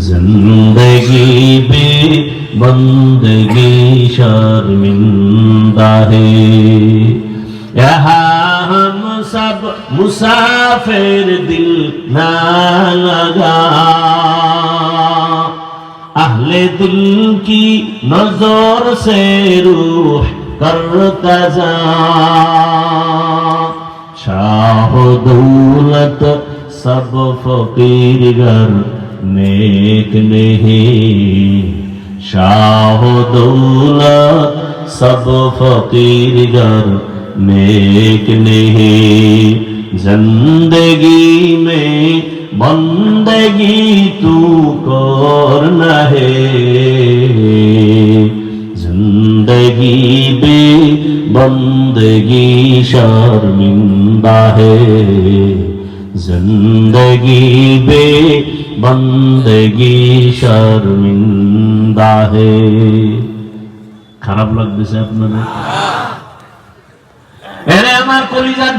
जिंदगी बे बंदगी शर्मिंदा है। यहाँ हम सब मुसाफिर दिल ना लगा, अहले दिल की नजर से रूह करता जा। शाह दौलत सब फकीर गर नेक नहीं, शाह दौलत सब फकीर गर नेक नहीं। जिंदगी में बंदगी तू करना है, जिंदगी बे बंदगी शर्मिंदा है, जिंदगी बे बंदगी शर्मिंदा है। খারাপ লাগতেছে আপনাদের? এরে আমার কলিজার